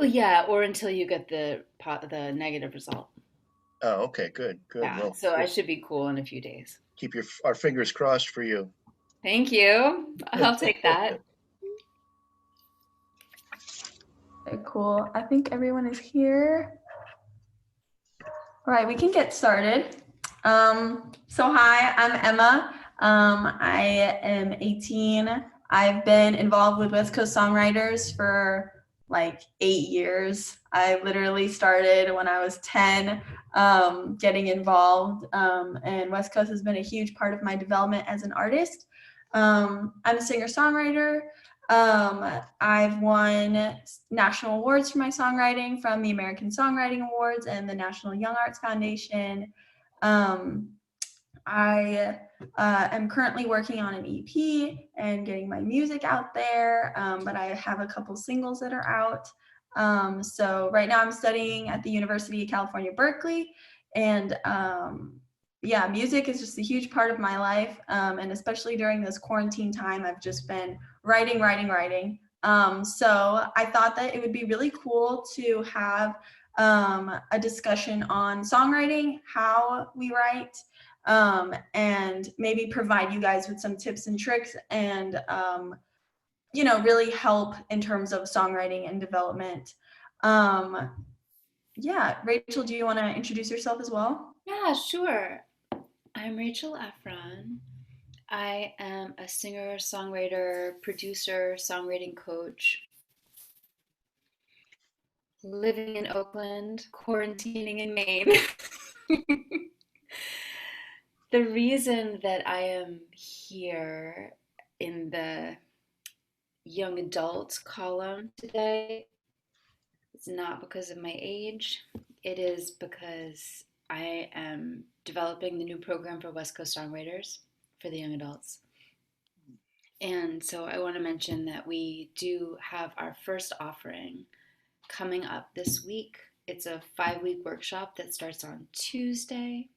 Yeah, or until you get the negative result. Oh, okay, good, good. Yeah, Well, so I we'll should be cool in a few days. keep our fingers crossed for you. Thank you. I'll take that. Okay, cool. I think everyone is here. All right, we can get started. So hi, I'm Emma. I am 18. I've been involved with West Coast Songwriters for like 8 years. I literally started when I was 10, getting involved, and West Coast has been a huge part of my development as an artist. I'm a singer-songwriter. I've won national awards for my songwriting from the American Songwriting Awards and the National Young Arts Foundation. Um, I am currently working on an EP and getting my music out there, but I have a couple singles that are out. So right now I'm studying at the University of California, Berkeley, and yeah, music is just a huge part of my life, and especially during this quarantine time, I've just been writing. So I thought that it would be really cool to have a discussion on songwriting, how we write, and maybe provide you guys with some tips and tricks and, really help in terms of songwriting and development. Yeah, Rachel, do you want to introduce yourself as well? Yeah, sure. I'm Rachel Efron. I am a singer, songwriter, producer, songwriting coach, living in Oakland, quarantining in Maine. The reason that I am here in the young adult column today is not because of my age. It is because I am developing the new program for West Coast songwriters for the young adults. And so I want to mention that we do have our first offering coming up this week. It's a 5-week workshop that starts on Tuesday,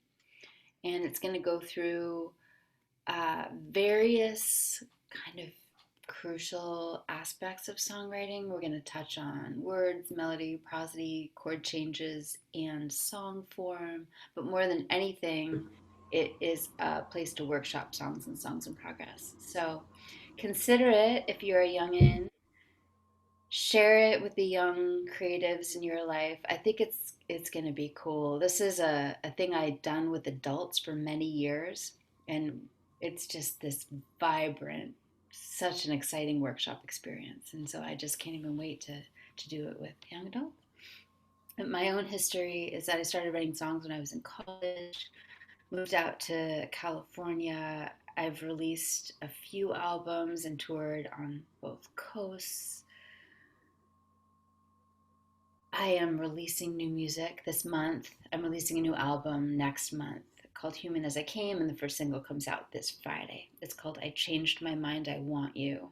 and it's going to go through various kind of crucial aspects of songwriting. We're going to touch on words, melody, prosody, chord changes, and song form. But more than anything, it is a place to workshop songs and songs in progress. So consider it if you're a youngin'. Share it with the young creatives in your life. I think it's going to be cool. This is a thing I'd done with adults for many years, and it's just this vibrant, such an exciting workshop experience. And so I just can't even wait to do it with young adults. And my own history is that I started writing songs when I was in college, moved out to California. I've released a few albums and toured on both coasts. I am releasing new music this month. I'm releasing a new album next month called Human as I Came, and the first single comes out this Friday. It's called I Changed My Mind, I Want You.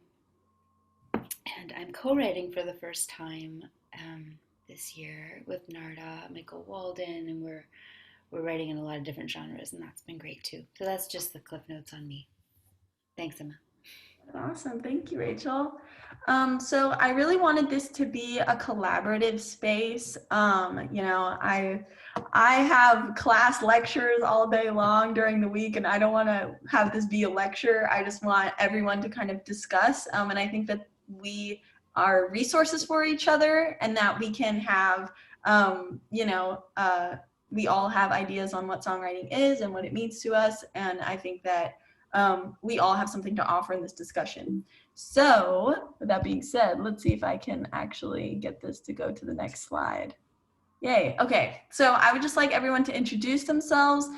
And I'm co-writing for the first time this year with Narda, Michael Walden, and we're writing in a lot of different genres, and that's been great too. So that's just the cliff notes on me. Thanks, Emma. Awesome. Thank you, Rachel. So I really wanted this to be a collaborative space. I have class lectures all day long during the week, and I don't want to have this be a lecture. I just want everyone to kind of discuss. And I think that we are resources for each other, and that we can have, we all have ideas on what songwriting is and what it means to us. And I think that we all have something to offer in this discussion. So with that being said, let's see if I can actually get this to go to the next slide. Yay. Okay. So I would just like everyone to introduce themselves,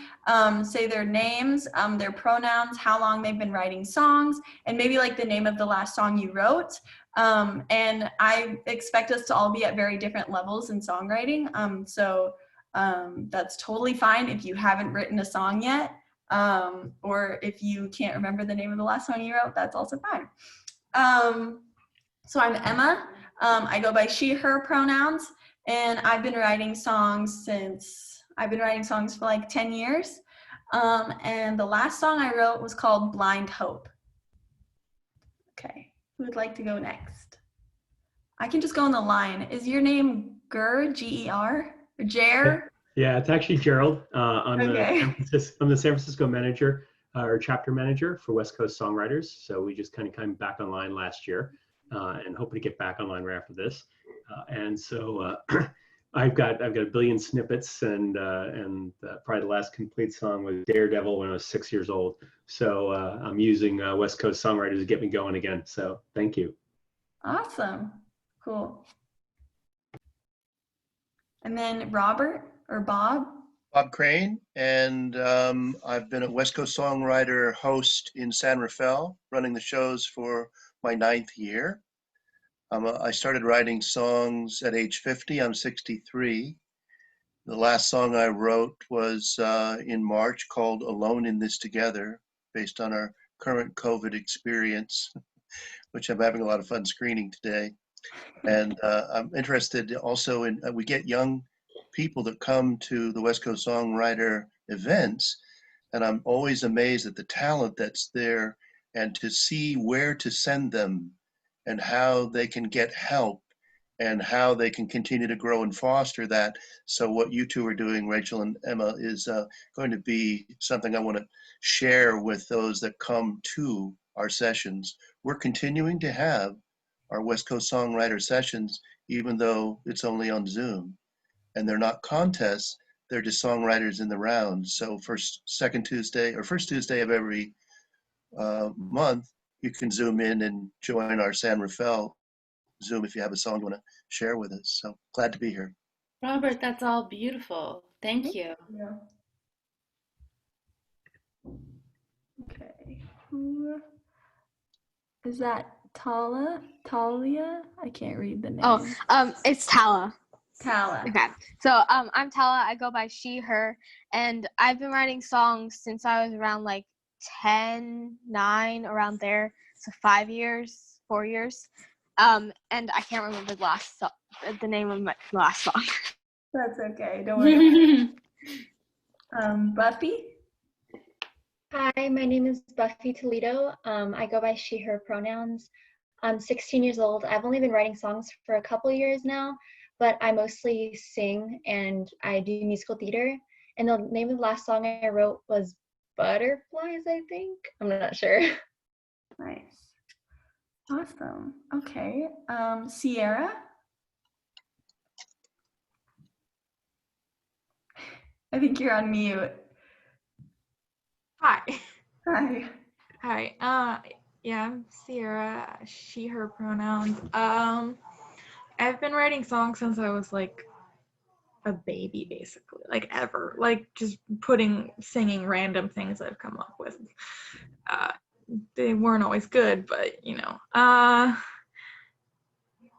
say their names, their pronouns, how long they've been writing songs, and maybe like the name of the last song you wrote. And I expect us to all be at very different levels in songwriting. That's totally fine if you haven't written a song yet. Or if you can't remember the name of the last song you wrote, that's also fine. So I'm Emma. I go by she, her pronouns, and I've been writing songs for like 10 years. And the last song I wrote was called Blind Hope. Okay, who would like to go next? I can just go on the line. Is your name G-E-R? Or Jer? Yeah, it's actually Gerald. Okay. I'm the San Francisco manager or chapter manager for West Coast Songwriters. So we just kind of came back online last year and hoping to get back online right after this. I've got a billion snippets and probably the last complete song was Daredevil when I was 6 years old. So I'm using West Coast Songwriters to get me going again. So thank you. Awesome. Cool. And then Robert or Bob? Bob Crane, and I've been a West Coast Songwriter host in San Rafael, running the shows for my 9th year. I started writing songs at age 50. I'm 63. The last song I wrote was in March called Alone in This Together, based on our current COVID experience, which I'm having a lot of fun screening today. And I'm interested also in, we get young people that come to the West Coast Songwriter events, and I'm always amazed at the talent that's there and to see where to send them and how they can get help and how they can continue to grow and foster that. So what you two are doing, Rachel and Emma, is going to be something I want to share with those that come to our sessions. We're continuing to have our West Coast Songwriter sessions, even though it's only on Zoom. And they're not contests, they're just songwriters in the round. So first Tuesday of every month, you can zoom in and join our San Rafael Zoom if you have a song you want to share with us. So glad to be here. Robert, that's all beautiful. Thank you. Yeah. Okay. Who is that? Talia? I can't read the name. It's Tala. Tala. Okay. So, I'm Tala. I go by she, her, and I've been writing songs since I was around like 10, 9, around there. So 4 years. And I can't remember the name of my last song. That's okay. Don't worry. Buffy? Hi, my name is Buffy Toledo. I go by she, her pronouns. I'm 16 years old. I've only been writing songs for a couple years now, but I mostly sing and I do musical theater. And the name of the last song I wrote was Butterflies, I think. I'm not sure. Nice. Awesome. Okay. Sierra? I think you're on mute. Hi. Hi. Hi. Yeah, I'm Sierra, she, her pronouns. I've been writing songs since I was like a baby, basically, like ever. Like just singing random things I've come up with. They weren't always good, but you know.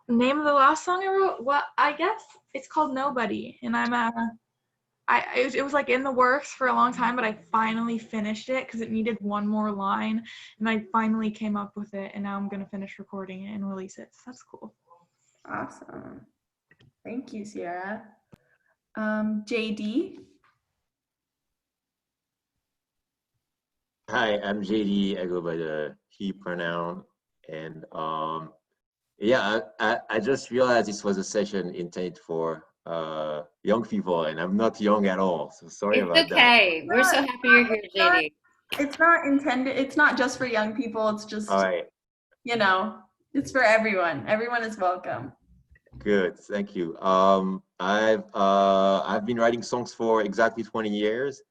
Name of the last song I wrote? Well, I guess it's called Nobody, and it was like in the works for a long time, but I finally finished it because it needed one more line, and I finally came up with it, and now I'm gonna finish recording it and release it. So that's cool. Awesome. Thank you, Sierra. JD? Hi, I'm JD. I go by the he pronoun, and yeah, I just realized this was a session intended for young people, and I'm not young at all, so sorry It's about that. okay. We're so happy you're here, JD. It's not intended. It's not just for young people. It's just, All right, you know, it's for everyone. Everyone is welcome. good, thank you. I've been writing songs for exactly 20 years,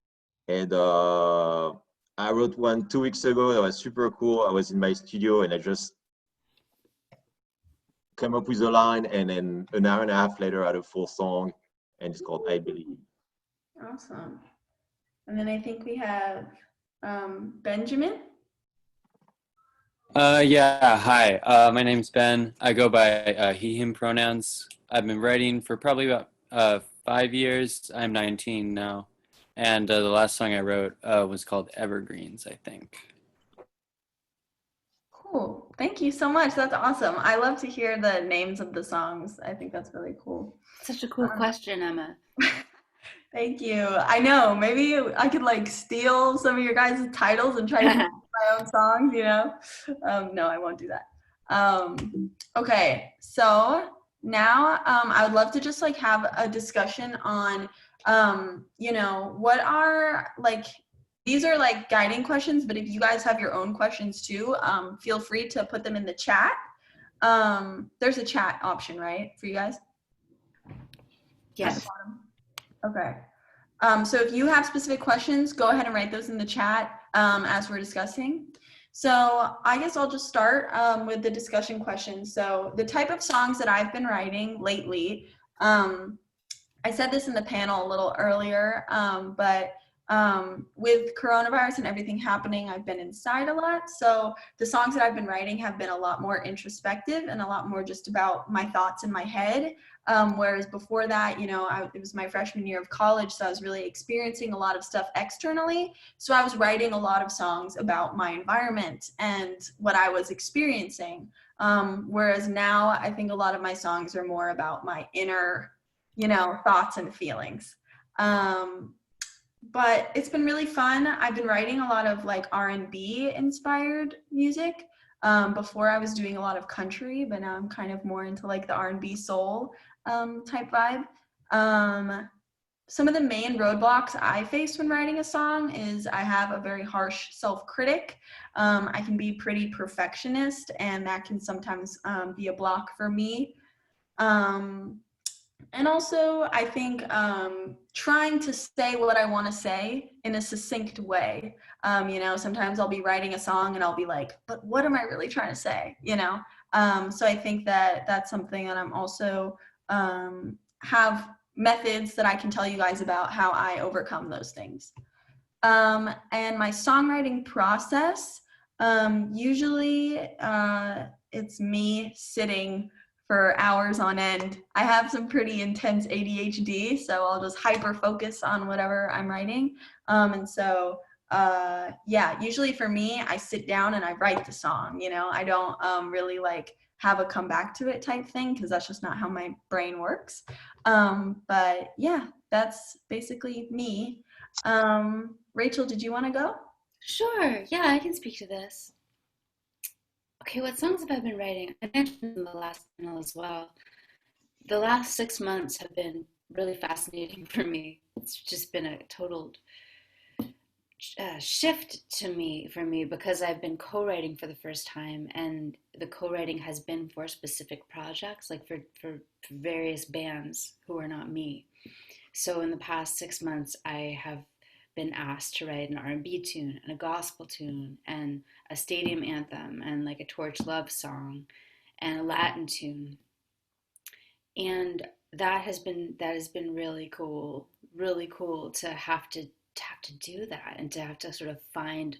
and I wrote one 2 weeks ago that was super cool. I was in my studio and I just came up with a line, and then an hour and a half later I had a full song, and it's called I Believe. Awesome. And then I think we have Benjamin. Yeah, hi. My name's Ben. I go by he, him pronouns. I've been writing for probably about 5 years. I'm 19 now. And the last song I wrote was called Evergreens, I think. Cool. Thank you so much. That's awesome. I love to hear the names of the songs. I think that's really cool. Such a cool question, Emma. Thank you. I know. Maybe I could like steal some of your guys' titles and try to make my own songs, you know? No, I won't do that. Okay, so now I would love to just like have a discussion on, what are like, these are like guiding questions, but if you guys have your own questions too, feel free to put them in the chat. There's a chat option, right, for you guys? Yes. Okay. So if you have specific questions, go ahead and write those in the chat as we're discussing. So I guess I'll just start with the discussion questions. So the type of songs that I've been writing lately, I said this in the panel a little earlier, but with coronavirus and everything happening, I've been inside a lot. So the songs that I've been writing have been a lot more introspective and a lot more just about my thoughts in my head. Whereas before that, it was my freshman year of college, so I was really experiencing a lot of stuff externally. So I was writing a lot of songs about my environment and what I was experiencing. Whereas now I think a lot of my songs are more about my inner thoughts and feelings. But it's been really fun. I've been writing a lot of like R&B inspired music. Before I was doing a lot of country, but now I'm kind of more into like the R&B soul type vibe. Some of the main roadblocks I face when writing a song is I have a very harsh self-critic. I can be pretty perfectionist, and that can sometimes be a block for me. And also, I think trying to say what I want to say in a succinct way. Sometimes I'll be writing a song and I'll be like, but what am I really trying to say? So I think that that's something that I'm also have methods that I can tell you guys about how I overcome those things. And my songwriting process, usually it's me sitting for hours on end. I have some pretty intense ADHD, so I'll just hyper focus on whatever I'm writing. Usually for me, I sit down and I write the song. I don't really like have a come back to it type thing, because that's just not how my brain works. But yeah, that's basically me. Rachel, did you want to go? Sure. Yeah, I can speak to this. Okay, what songs have I been writing? I mentioned in the last panel as well. The last 6 months have been really fascinating for me. It's just been a total shift for me, because I've been co-writing for the first time, and the co-writing has been for specific projects, like for various bands who are not me. So in the past 6 months, I have been asked to write an R&B tune and a gospel tune and a stadium anthem and like a torch love song and a Latin tune. And that has been really cool to have to do that, and to have to sort of find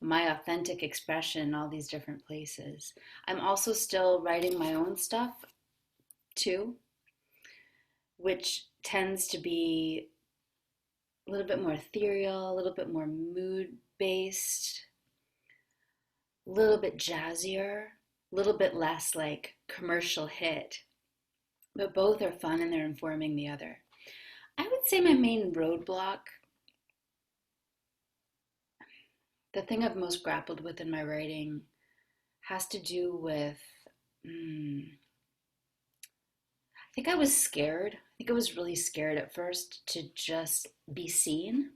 my authentic expression in all these different places. I'm also still writing my own stuff too, which tends to be a little bit more ethereal, a little bit more mood-based, a little bit jazzier, a little bit less like commercial hit. But both are fun and they're informing the other. I would say my main roadblock, the thing I've most grappled with in my writing, has to do with, I think I was scared. I think I was really scared at first to just be seen.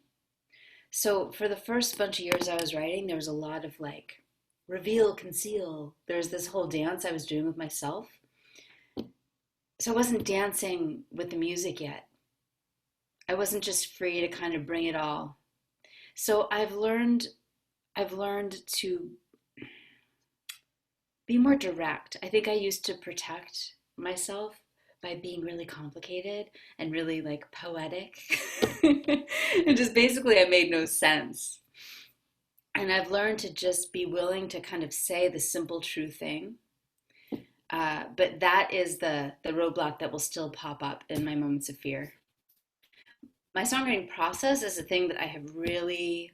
So for the first bunch of years I was writing, there was a lot of like reveal, conceal. There's this whole dance I was doing with myself. So I wasn't dancing with the music yet. I wasn't just free to kind of bring it all. So I've learned to be more direct. I think I used to protect myself by being really complicated and really like poetic. And just basically I made no sense. And I've learned to just be willing to kind of say the simple true thing. But that is the roadblock that will still pop up in my moments of fear. My songwriting process is a thing that I have really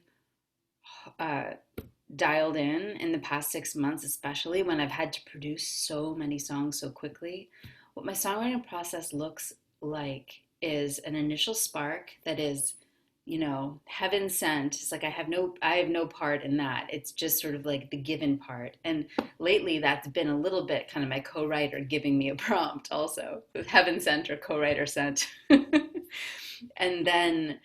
dialed in the past 6 months, especially when I've had to produce so many songs so quickly. What my songwriting process looks like is an initial spark that is, heaven sent. It's like I have no part in that. It's just sort of like the given part. And lately that's been a little bit kind of my co-writer giving me a prompt also, with heaven sent or co-writer sent. And then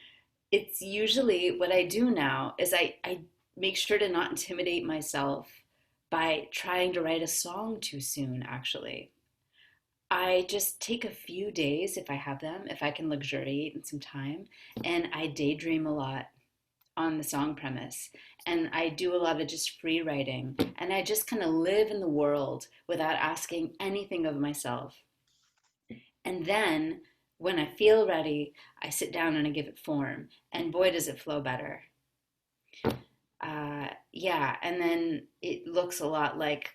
it's usually what I do now is I make sure to not intimidate myself by trying to write a song too soon, actually. I just take a few days if I have them, if I can luxuriate in some time, and I daydream a lot on the song premise. And I do a lot of just free writing, and I just kind of live in the world without asking anything of myself. And then when I feel ready, I sit down and I give it form, and boy, does it flow better. Yeah, and then it looks a lot like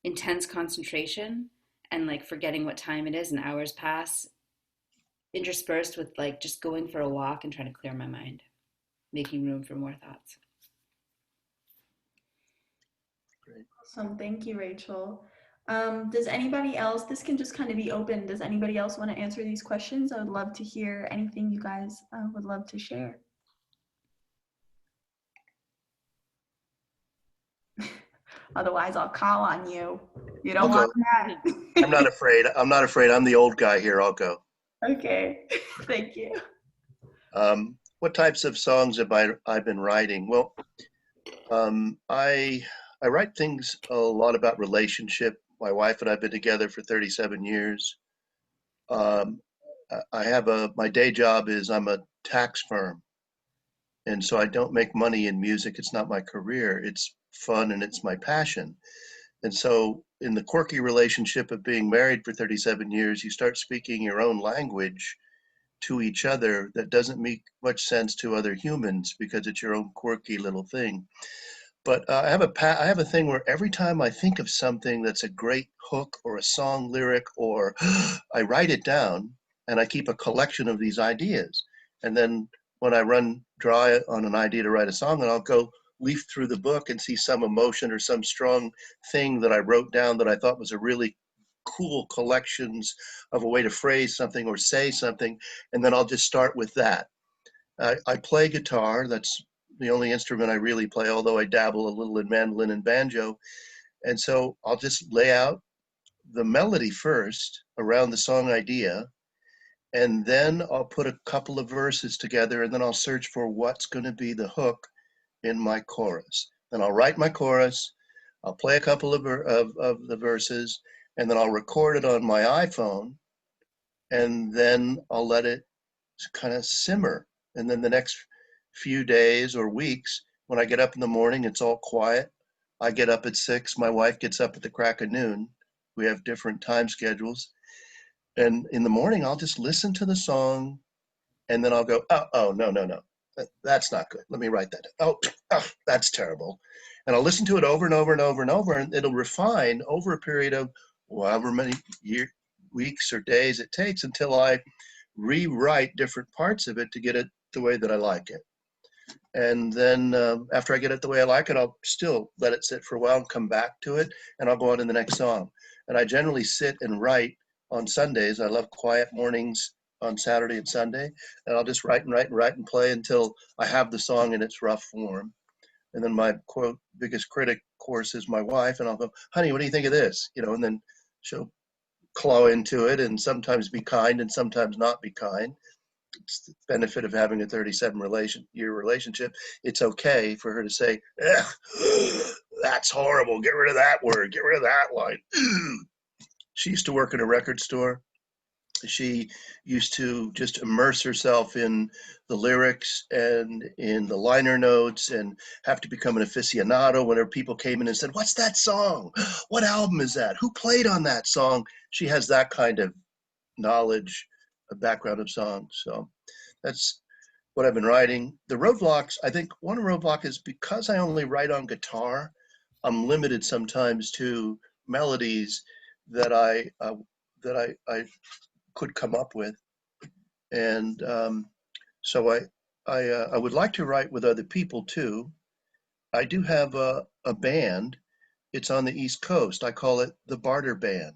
intense concentration and like forgetting what time it is and hours pass, interspersed with like just going for a walk and trying to clear my mind, making room for more thoughts. Great. Awesome. Thank you, Rachel. Does anybody else, this can just kind of be open, does anybody else want to answer these questions? I would love to hear anything you guys would love to share. Otherwise, I'll call on you. You don't I'll want go. that. I'm not afraid. I'm not afraid. I'm the old guy here. I'll go. Okay. Thank you. What types of songs have I've been writing? Well, I write things a lot about relationship. My wife and I've been together for 37 years. Um, I have my day job is I'm a tax firm. And so I don't make money in music. It's not my career. It's fun and it's my passion. And so in the quirky relationship of being married for 37 years, you start speaking your own language to each other that doesn't make much sense to other humans because it's your own quirky little thing. But I have a thing where every time I think of something that's a great hook or a song lyric, or I write it down and I keep a collection of these ideas. And then when I run dry on an idea to write a song, and I'll go leaf through the book and see some emotion or some strong thing that I wrote down that I thought was a really cool collections of a way to phrase something or say something, and then I'll just start with that. I play guitar. That's the only instrument I really play, although I dabble a little in mandolin and banjo. And so I'll just lay out the melody first around the song idea, and then I'll put a couple of verses together, and then I'll search for what's going to be the hook in my chorus. Then I'll write my chorus, I'll play a couple of the verses, and then I'll record it on my iPhone, and then I'll let it kind of simmer. And then the next few days or weeks, when I get up in the morning, it's all quiet. I get up at 6. My wife gets up at the crack of noon. We have different time schedules. And in the morning, I'll just listen to the song, and then I'll go, oh, no, no, no. That's not good. Let me write that. Oh, that's terrible. And I'll listen to it over and over and over and over, and it'll refine over a period of however many weeks or days it takes until I rewrite different parts of it to get it the way that I like it. And then after I get it the way I like it, I'll still let it sit for a while and come back to it, and I'll go on to the next song. And I generally sit and write on Sundays. I love quiet mornings on Saturday and Sunday, and I'll just write and write and write and play until I have the song in its rough form. And then my quote biggest critic, of course, is my wife, and I'll go, honey, what do you think of this? And then she'll claw into it and sometimes be kind and sometimes not be kind. It's the benefit of having a 37-year relationship. It's okay for her to say, that's horrible. Get rid of that word. Get rid of that line. She used to work in a record store. She used to just immerse herself in the lyrics and in the liner notes and have to become an aficionado whenever people came in and said, what's that song? What album is that? Who played on that song? She has that kind of knowledge, a background of songs. So that's what I've been writing. The roadblocks, I think one roadblock is because I only write on guitar, I'm limited sometimes to melodies that I could come up with. And so I would like to write with other people too. I do have a band. It's on the East Coast. I call it the Barter Band.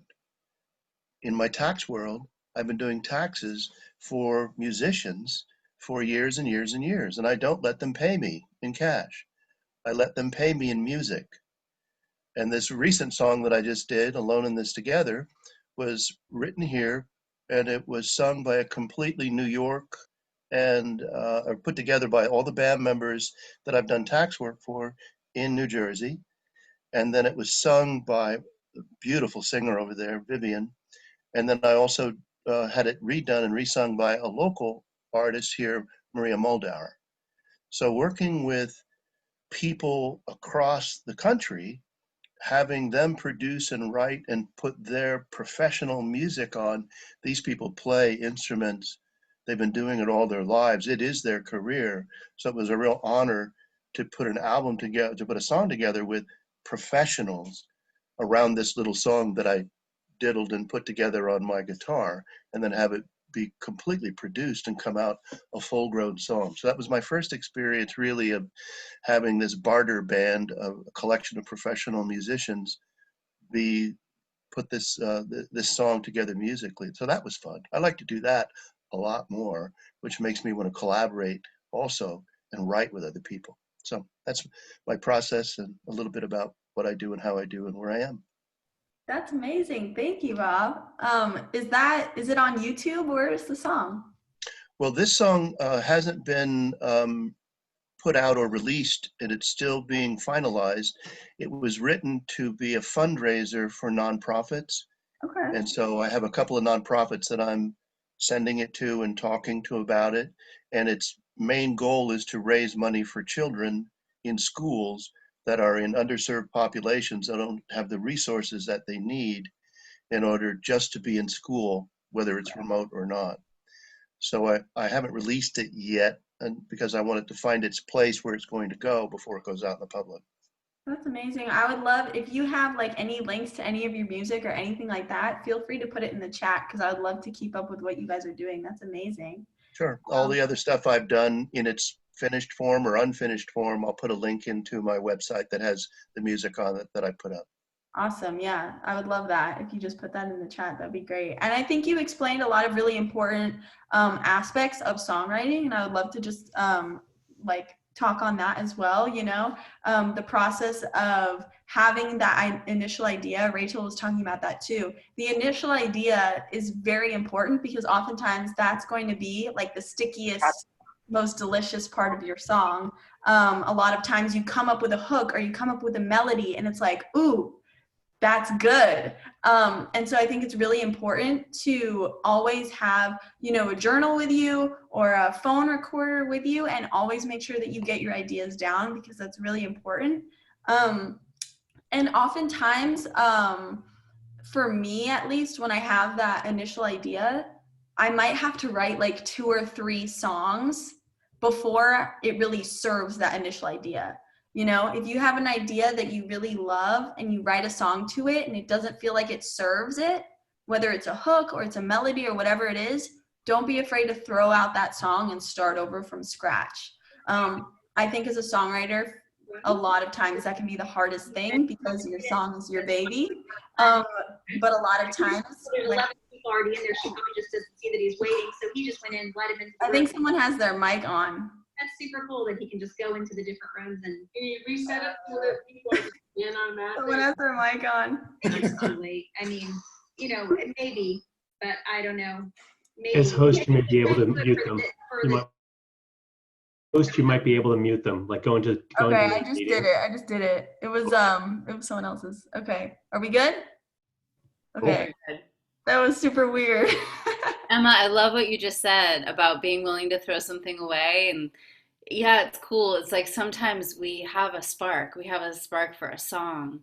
In my tax world, I've been doing taxes for musicians for years and years and years. And I don't let them pay me in cash. I let them pay me in music. And this recent song that I just did, Alone in This Together, was written here, and it was sung by a completely New York and put together by all the band members that I've done tax work for in New Jersey. And then it was sung by a beautiful singer over there, Vivian. And then I also had it redone and resung by a local artist here, Maria Moldauer. So working with people across the country, having them produce and write and put their professional music on. These people play instruments. They've been doing it all their lives. It is their career. So it was a real honor to put an album together, to put a song together with professionals around this little song that I diddled and put together on my guitar, and then have it be completely produced and come out a full-grown song. So that was my first experience really of having this barter band of a collection of professional musicians put this song together musically. So that was fun. I like to do that a lot more, which makes me want to collaborate also and write with other people. So that's my process and a little bit about what I do and how I do and where I am. That's amazing. Thank you, Bob. Is it on YouTube? Where is the song? Well, this song hasn't been put out or released, and it's still being finalized. It was written to be a fundraiser for nonprofits. Okay. And so I have a couple of nonprofits that I'm sending it to and talking to about it. And its main goal is to raise money for children in schools that are in underserved populations that don't have the resources that they need in order just to be in school, whether it's remote or not. So I haven't released it yet, and because I want it to find its place where it's going to go before it goes out in the public. That's amazing. I would love, if you have like any links to any of your music or anything like that, feel free to put it in the chat, because I would love to keep up with what you guys are doing. That's amazing. Sure. All the other stuff I've done in its finished form or unfinished form, I'll put a link into my website that has the music on it that I put up. Awesome. Yeah, I would love that. If you just put that in the chat, that'd be great. And I think you explained a lot of really important aspects of songwriting, and I would love to just like talk on that as well. You know, the process of having that initial idea. Rachel was talking about that too. The initial idea is very important, because oftentimes that's going to be like the stickiest, most delicious part of your song. A lot of times you come up with a hook or you come up with a melody and it's like, ooh, that's good. And so I think it's really important to always have, you know, a journal with you or a phone recorder with you, and always make sure that you get your ideas down, because that's really important. And oftentimes, for me at least, when I have that initial idea, I might have to write like 2 or 3 songs before it really serves that initial idea. You know, if you have an idea that you really love and you write a song to it and it doesn't feel like it serves it, whether it's a hook or it's a melody or whatever it is, don't be afraid to throw out that song and start over from scratch. I think as a songwriter, a lot of times that can be the hardest thing, because your song is your baby. But a lot of times, there's 11 people already in there. She probably just doesn't see that he's waiting, so he just went in, let him into the I think room. someone has their mic on. That's super cool that he can just go into the different rooms and. Can you reset it so that people are in automatically? Someone has their mic on. It's too late. I mean, you know, maybe, but I don't know. Maybe. As host, you may be able to mute them. You might be able to mute them, like go into. Okay, I just did it. I just did it. It was someone else's. Okay, are we good? Okay, that was super weird. Emma, I love what you just said about being willing to throw something away. And yeah, it's cool. It's like sometimes we have a spark for a song,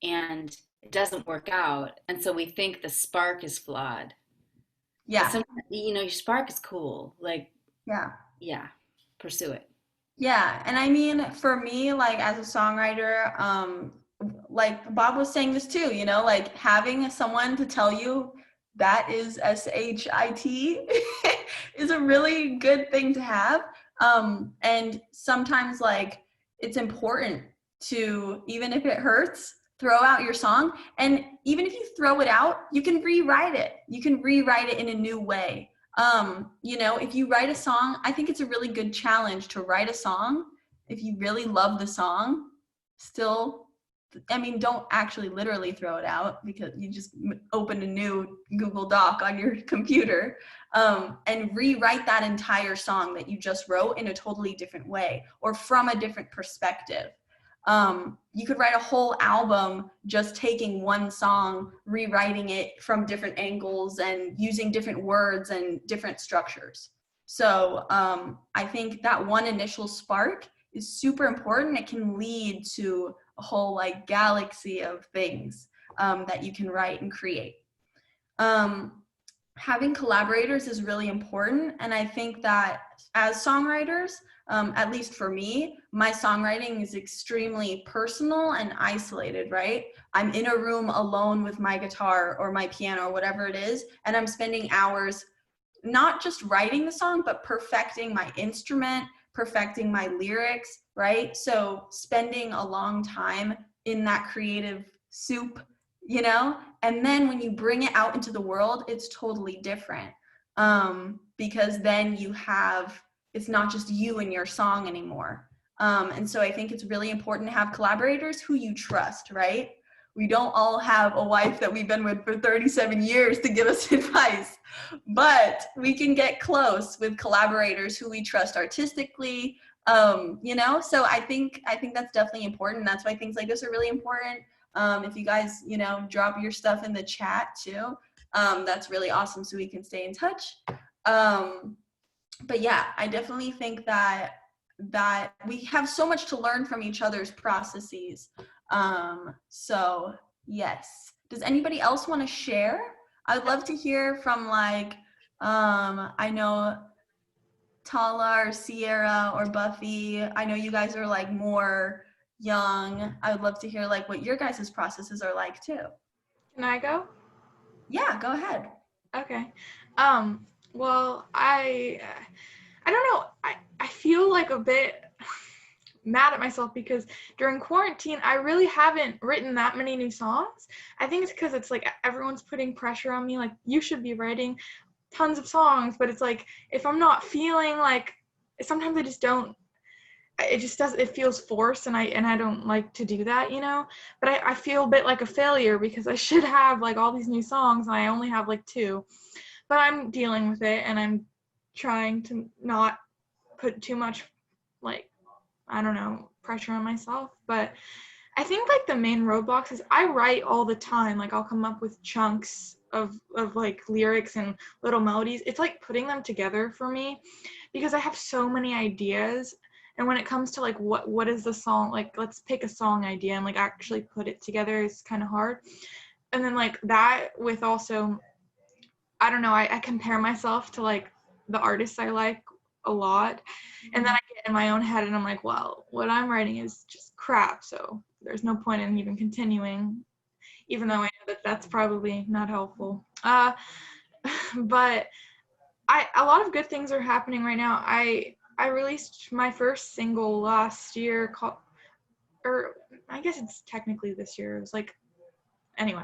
and it doesn't work out. And so we think the spark is flawed. Yeah. Sometimes, you know, your spark is cool. Like, yeah, pursue it. Yeah, and I mean, for me, like as a songwriter, like Bob was saying this too, you know, like having someone to tell you that is S-H-I-T is a really good thing to have. And sometimes like it's important to, even if it hurts, throw out your song. And even if you throw it out, you can rewrite it. You can rewrite it in a new way. You know, if you write a song, I think it's a really good challenge to write a song. If you really love the song, still, I mean, don't actually literally throw it out, because you just open a new Google Doc on your computer, and rewrite that entire song that you just wrote in a totally different way or from a different perspective. You could write a whole album just taking one song, rewriting it from different angles and using different words and different structures. So I think that one initial spark is super important. It can lead to a whole like galaxy of things that you can write and create. Having collaborators is really important, and I think that as songwriters, at least for me, my songwriting is extremely personal and isolated, right? I'm in a room alone with my guitar or my piano or whatever it is, and I'm spending hours not just writing the song, but perfecting my instrument, perfecting my lyrics, right? So spending a long time in that creative soup, you know? And then when you bring it out into the world, it's totally different. Because then you have, it's not just you and your song anymore. And so I think it's really important to have collaborators who you trust, right? We don't all have a wife that we've been with for 37 years to give us advice, but we can get close with collaborators who we trust artistically, you know? So I think that's definitely important. That's why things like this are really important. If you guys, you know, drop your stuff in the chat too, that's really awesome, so we can stay in touch. But yeah, I definitely think that we have so much to learn from each other's processes. So yes, does anybody else want to share? I'd love to hear from like, I know Tala or Sierra or Buffy. I know you guys are like more young. I would love to hear like what your guys' processes are like too. Can I go? Yeah, go ahead. Okay. Well, I don't know. I feel like a bit mad at myself because during quarantine, I really haven't written that many new songs. I think it's because it's like everyone's putting pressure on me, like you should be writing tons of songs, but it's like if I'm not feeling like, sometimes I just don't, it just does, it feels forced, and I don't like to do that, you know? But I feel a bit like a failure because I should have like all these new songs and I only have like 2. But I'm dealing with it, and I'm trying to not put too much, like, I don't know, pressure on myself. But I think like the main roadblocks is I write all the time. Like I'll come up with chunks of like lyrics and little melodies. It's like putting them together for me because I have so many ideas. And when it comes to like what is the song, like let's pick a song idea and like actually put it together is kind of hard. And then like that with also, I don't know, I compare myself to like the artists I like a lot, and then I get in my own head and I'm like, well, what I'm writing is just crap, so there's no point in even continuing, even though I know that that's probably not helpful. But a lot of good things are happening right now. I released my first single last year called, or I guess it's technically this year, it was like, anyway,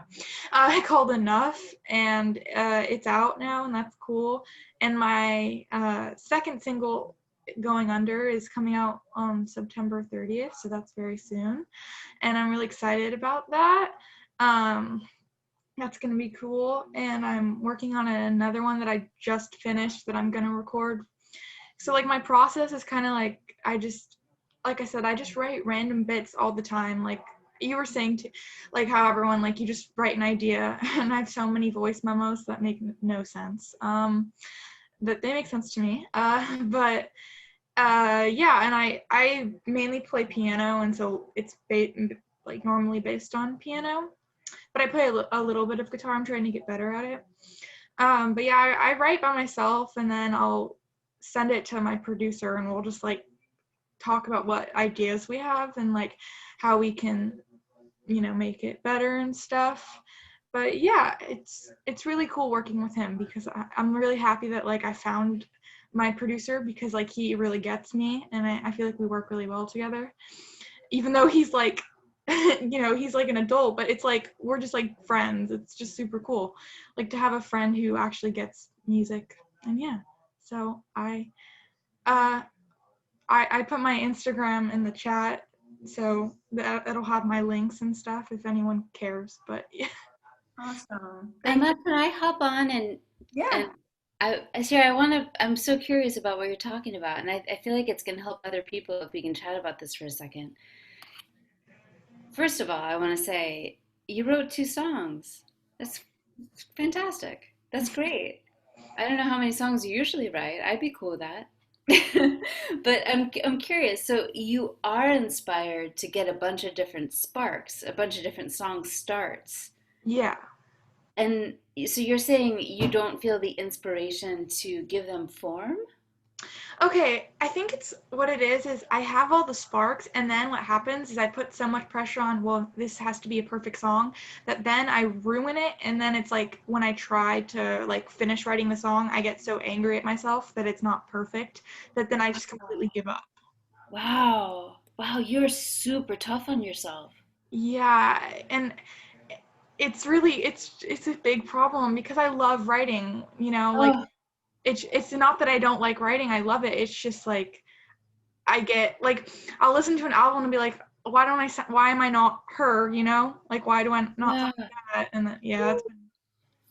called Enough, and it's out now, and that's cool. And my second single, Going Under, is coming out on September 30th, so that's very soon, and I'm really excited about that. That's gonna be cool, and I'm working on another one that I just finished that I'm gonna record. So like my process is kind of like, like I said, I just write random bits all the time, like you were saying, to like how everyone, like you just write an idea, and I have so many voice memos that make no sense, that they make sense to me, but yeah, and I mainly play piano, and so it's like normally based on piano, but I play a little bit of guitar. I'm trying to get better at it, but yeah, I write by myself, and then I'll send it to my producer, and we'll just like talk about what ideas we have and like how we can, you know, make it better and stuff. But yeah, it's really cool working with him because I'm really happy that like I found my producer, because like he really gets me, and I feel like we work really well together, even though he's like you know, he's like an adult, but it's like we're just like friends. It's just super cool, like to have a friend who actually gets music And yeah, so I put my Instagram in the chat, so it'll have my links and stuff if anyone cares. But yeah. Awesome. Emma, can I hop on and Yeah. I'm so curious about what you're talking about, and I feel like it's gonna help other people if we can chat about this for a second. First of all, I want to say you wrote 2 songs. That's fantastic. That's great. I don't know how many songs you usually write. I'd be cool with that. But I'm curious. So you are inspired to get a bunch of different sparks, a bunch of different song starts. Yeah. And so you're saying you don't feel the inspiration to give them form? Okay, I think it's what it is I have all the sparks, and then what happens is I put so much pressure on, well, this has to be a perfect song, that then I ruin it, and then it's like when I try to like finish writing the song, I get so angry at myself that it's not perfect that then I just completely give up. Wow. Wow, you're super tough on yourself. Yeah, and it's really it's a big problem because I love writing, like Oh, it's not that I don't like writing, I love it. It's just like I get like I'll listen to an album and be like, why am I not her, Like why do I not sound yeah. like that? And then, yeah,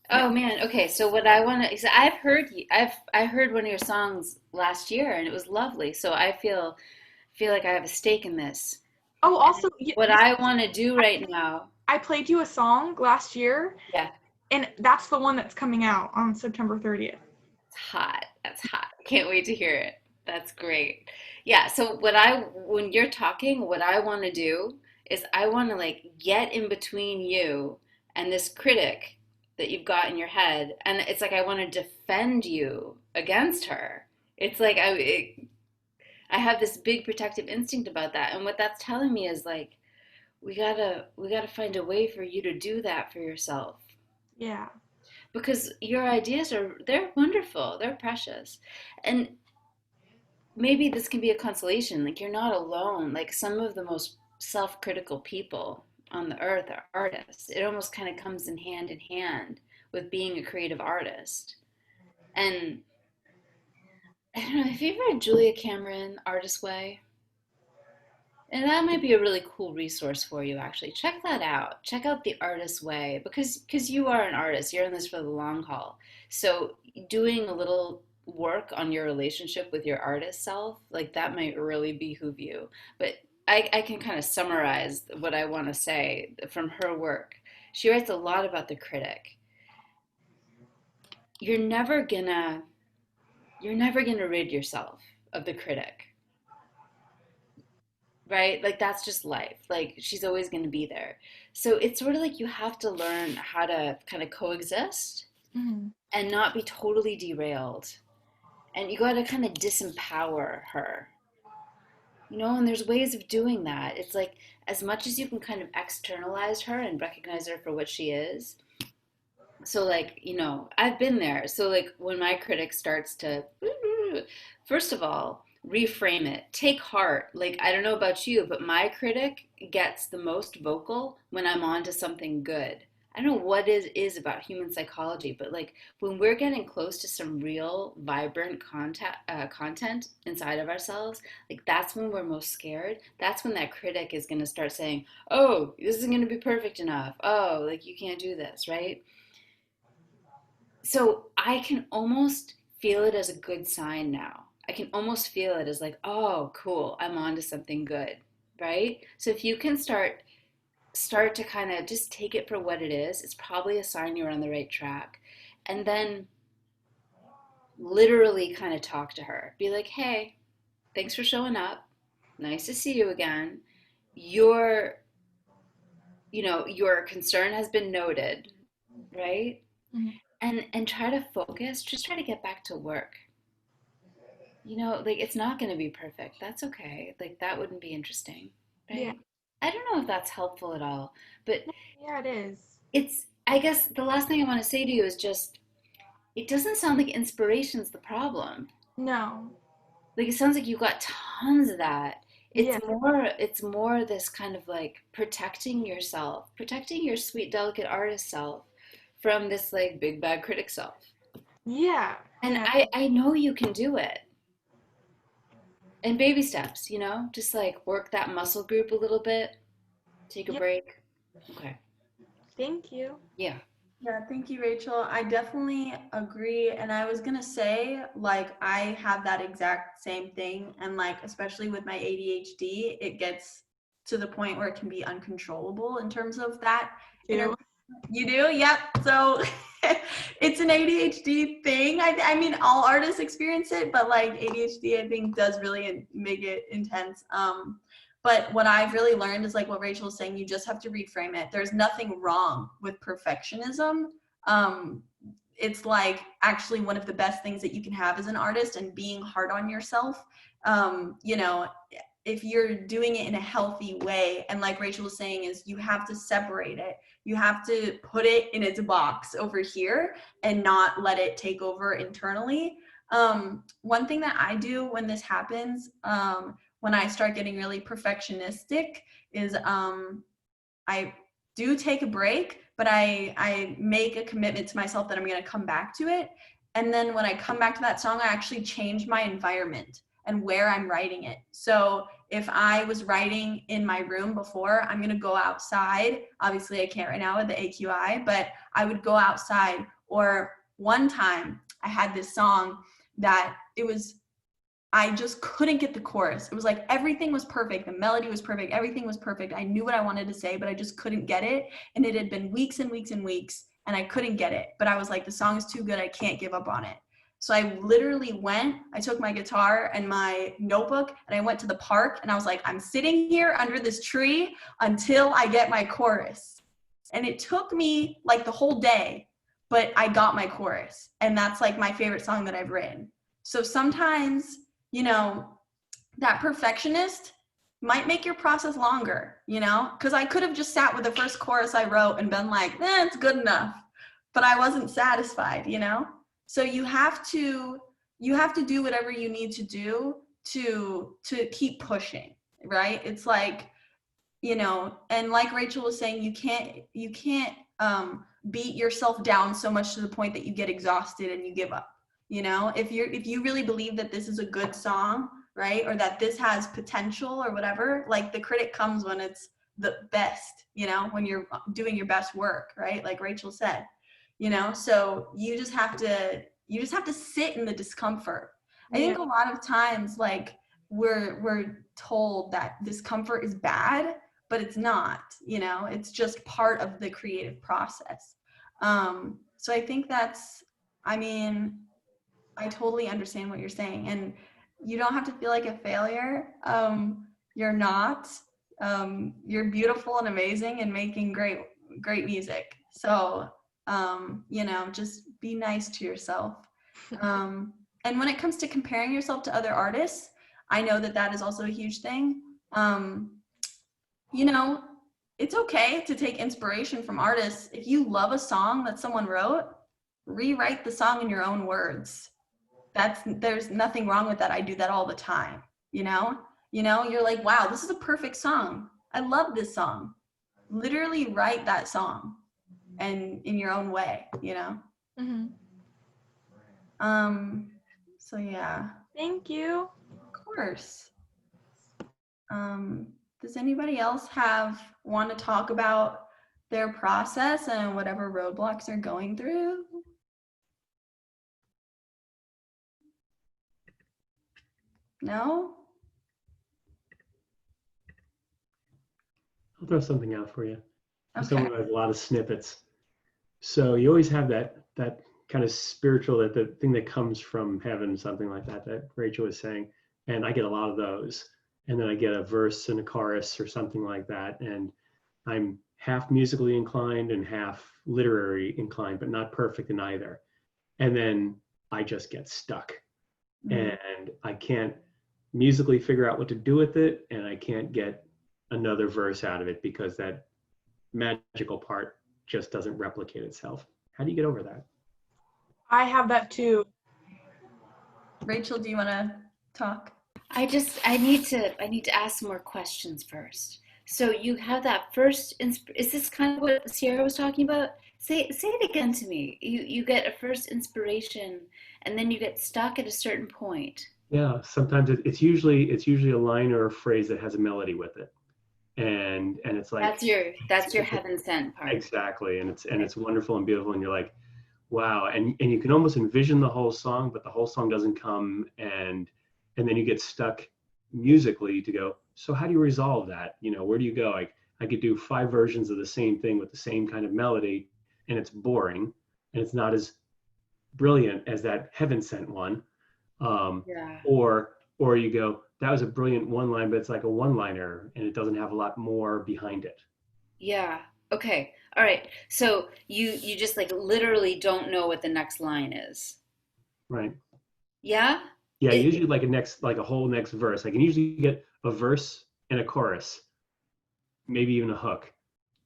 Oh man. Okay. So what I want to, I've heard you, I heard one of your songs last year and it was lovely. So I feel like I have a stake in this. oh, And also what I want to do right now. I played you a song last year, Yeah. and that's the one that's coming out on September 30th. It's hot. That's hot. Can't wait to hear it. That's great. Yeah, so when you're talking, what I want to do is I want to like get in between you and this critic that you've got in your head, and it's like I want to defend you against her. It's like I have this big protective instinct about that, and what that's telling me is like we gotta find a way for you to do that for yourself Yeah. because your ideas they're wonderful, they're precious, and maybe this can be a consolation. Like you're not alone. Like some of the most self-critical people on the earth are artists. It almost kind of comes in hand with being a creative artist. And I don't know, have you ever read Julia Cameron, Artist Way? And that might be a really cool resource for you actually. Check that out. Check out The Artist Way because you are an artist. You're in this for the long haul. So doing a little work on your relationship with your artist self, like that might really behoove you. But I can kind of summarize what I want to say from her work. She writes a lot about the critic. You're never gonna rid yourself of the critic, right? Like that's just life. Like she's always going to be there. So it's sort of like you have to learn how to kind of coexist Mhm. and not be totally derailed. And you got to kind of disempower her. And there's ways of doing that. It's like as much as you can kind of externalize her and recognize her for what she is. So like, I've been there. So like when my critic starts to first of all, reframe it. Take heart. Like, I don't know about you, but my critic gets the most vocal when I'm on to something good. I don't know what it is about human psychology, but like when we're getting close to some real vibrant content inside of ourselves, like that's when we're most scared. That's when that critic is going to start saying, oh, this isn't going to be perfect enough. Oh, like you can't do this, right? So I can almost feel it as a good sign now. I can almost feel it as like, oh, cool, I'm on to something good, right? So if you can start to kind of just take it for what it is, it's probably a sign you're on the right track. And then literally kind of talk to her. Be like, hey, thanks for showing up. Nice to see you again. Your concern has been noted, right? Mhm. And try to focus, just try to get back to work. Like it's not going to be perfect. That's okay. Like that wouldn't be interesting, Yeah. right? I don't know if that's helpful at all, but Yeah, it is. I guess the last thing I want to say to you is just, it doesn't sound like inspiration's the problem. No. Like it sounds like you got tons of that. Yeah. It's more this kind of like protecting yourself, protecting your sweet, delicate artist self from this like big bad critic self. Yeah. And Yeah. I know you can do it. And baby steps, you know, just like work that muscle group a little bit, take a Yep. break. Okay. Thank you. Yeah. Yeah, thank you, Rachel. I definitely agree. And I was gonna say, like, I have that exact same thing. And like, especially with my ADHD, it gets to the point where it can be uncontrollable in terms of that. Too. You do? Yep. So it's an ADHD thing. I mean, all artists experience it, but like ADHD, I think does really make it intense. But what I've really learned is like what Rachel was saying, you just have to reframe it. There's nothing wrong with perfectionism. It's like actually one of the best things that you can have as an artist, and being hard on yourself. You know, if you're doing it in a healthy way, and like Rachel was saying, is you have to separate it. You have to put it in its box over here and not let it take over internally. One thing that I do when this happens, when I start getting really perfectionistic, is I do take a break, but I make a commitment to myself that I'm going to come back to it. And then when I come back to that song, I actually change my environment and where I'm writing it. So if I was writing in my room before, I'm going to go outside. Obviously, I can't right now with the AQI, but I would go outside. Or one time I had this song that I just couldn't get the chorus. It was like everything was perfect. The melody was perfect. Everything was perfect. I knew what I wanted to say, but I just couldn't get it. And it had been weeks and weeks and weeks, and I couldn't get it. But I was like, the song is too good. I can't give up on it. So I literally I took my guitar and my notebook, and I went to the park, and I was like, I'm sitting here under this tree until I get my chorus. And it took me like the whole day, but I got my chorus. And that's like my favorite song that I've written. So sometimes, you know, that perfectionist might make your process longer, you know, because I could have just sat with the first chorus I wrote and been like, it's good enough, but I wasn't satisfied, you know. So you have to do whatever you need to do to keep pushing, right? It's like, you know, and like Rachel was saying, you can't beat yourself down so much to the point that you get exhausted and you give up. You know, if you really believe that this is a good song, right, or that this has potential or whatever, like the critic comes when it's the best, you know, when you're doing your best work, right, like Rachel said, you know. So you just have to sit in the discomfort. I think a lot of times, like, we're told that discomfort is bad, but it's not, you know, it's just part of the creative process. So I think I totally understand what you're saying, and you don't have to feel like a failure. You're not. You're beautiful and amazing and making great music. So, you know, just be nice to yourself. And when it comes to comparing yourself to other artists, I know that is also a huge thing. You know, it's okay to take inspiration from artists. If you love a song that someone wrote, rewrite the song in your own words. There's nothing wrong with that. I do that all the time. You know, you're like, wow, this is a perfect song. I love this song. Literally write that song, and in your own way, you know. So yeah. Thank you. Of course. Does anybody else want to talk about their process and whatever roadblocks they're going through? No? I'll throw something out for you. For Okay. someone who has a lot of snippets. So you always have that kind of spiritual, that the thing that comes from heaven, something like that Rachel was saying. And I get a lot of those. And then I get a verse and a chorus or something like that. And I'm half musically inclined and half literary inclined, but not perfect in either. And then I just get stuck. And I can't musically figure out what to do with it. And I can't get another verse out of it because that magical part just doesn't replicate itself. How do you get over that? I have that too. Rachel, do you want to talk? I need to ask some more questions first. So you have that first, is this kind of what Sierra was talking about? Say it again to me. You get a first inspiration, and then you get stuck at a certain point. Yeah, sometimes it's usually a line or a phrase that has a melody with it, and it's like That's your heaven sent part. exactly, and it's wonderful and beautiful, and you're like, wow, and you can almost envision the whole song, but the whole song doesn't come, and then you get stuck musically to go. So how do you resolve that? You know, where do you go? I could do 5 versions of the same thing with the same kind of melody, and it's boring, and it's not as brilliant as that heaven sent one. Yeah. Or you go, that was a brilliant one line, but it's like a one-liner and it doesn't have a lot more behind it. Yeah. Okay. All right. So you just like literally don't know what the next line is. Right. Yeah? Yeah, usually like a whole next verse. I can usually get a verse and a chorus, maybe even a hook,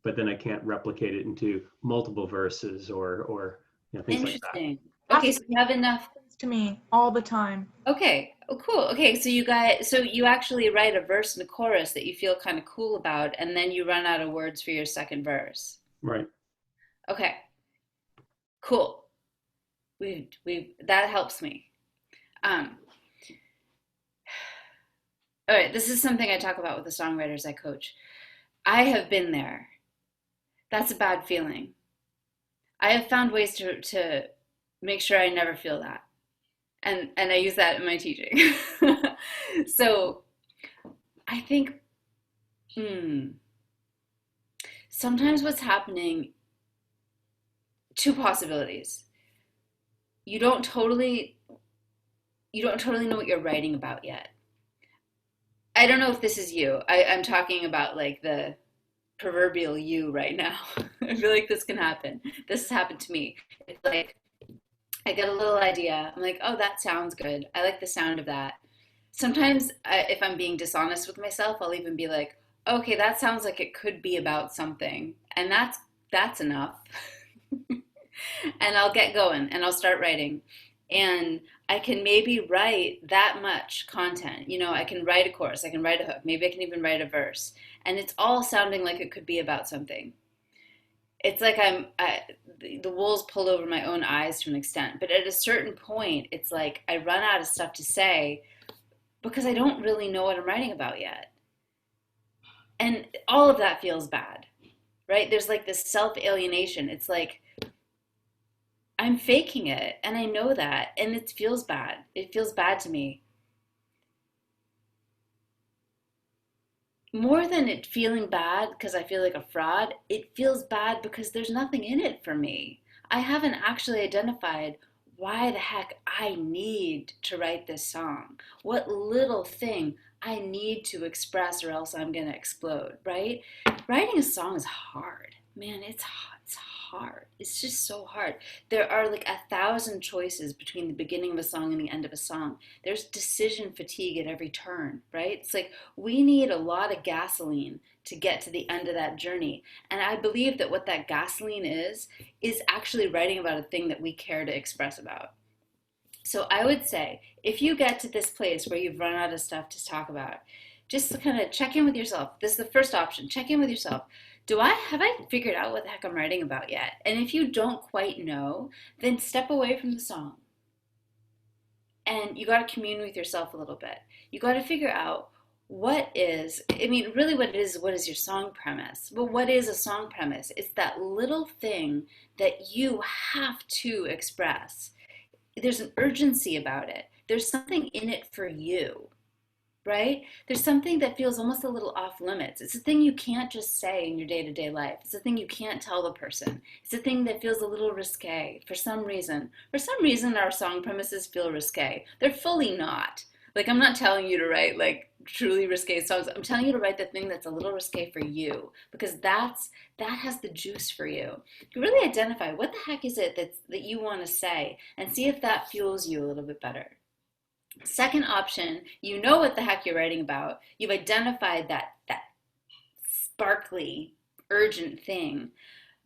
but then I can't replicate it into multiple verses or things like that. Interesting. Okay, so you have enough. To me all the time. Okay. Oh, cool. Okay, so you actually write a verse and a chorus that you feel kind of cool about, and then you run out of words for your second verse. Right. Okay. Cool. That helps me. All right, this is something I talk about with the songwriters I coach. I have been there. That's a bad feeling. I have found ways to make sure I never feel that. And I use that in my teaching. So I think sometimes what's happening, two possibilities. You don't totally know what you're writing about yet. I don't know if this is you. I'm talking about like the proverbial you right now. I feel like this can happen. This has happened to me. It's like I get a little idea. I'm like, oh, that sounds good. I like the sound of that. Sometimes, if I'm being dishonest with myself, I'll even be like, okay, that sounds like it could be about something, and that's enough. And I'll get going, and I'll start writing, and I can maybe write that much content. You know, I can write a chorus, I can write a hook, maybe I can even write a verse, and it's all sounding like it could be about something. It's like the wool's pulled over my own eyes to an extent. But at a certain point, it's like I run out of stuff to say because I don't really know what I'm writing about yet. And all of that feels bad, right? There's like this self-alienation. It's like I'm faking it, and I know that, and it feels bad. It feels bad to me. More than it feeling bad because I feel like a fraud, it feels bad because there's nothing in it for me. I haven't actually identified why the heck I need to write this song. What little thing I need to express or else I'm going to explode, right? Writing a song is hard. Man, it's hard. It's just so hard. There are like 1,000 choices between the beginning of a song and the end of a song. There's decision fatigue at every turn, right? It's like we need a lot of gasoline to get to the end of that journey. And I believe that what that gasoline is actually writing about a thing that we care to express about. So I would say if you get to this place where you've run out of stuff to talk about, just kind of check in with yourself. This is the first option. Check in with yourself. Have I figured out what the heck I'm writing about yet? And if you don't quite know, then step away from the song. And you got to commune with yourself a little bit. You got to figure out really what it is, what is your song premise? But what is a song premise? It's that little thing that you have to express. There's an urgency about it. There's something in it for you. Right? There's something that feels almost a little off limits. It's a thing you can't just say in your day-to-day life. It's a thing you can't tell the person. It's a thing that feels a little risque for some reason. For some reason, our song premises feel risque. They're fully not. Like, I'm not telling you to write like truly risque songs. I'm telling you to write the thing that's a little risque for you, because that has the juice for you. You really identify what the heck is it that you want to say, and see if that fuels you a little bit better. Second option, you know what the heck you're writing about. You've identified that sparkly, urgent thing,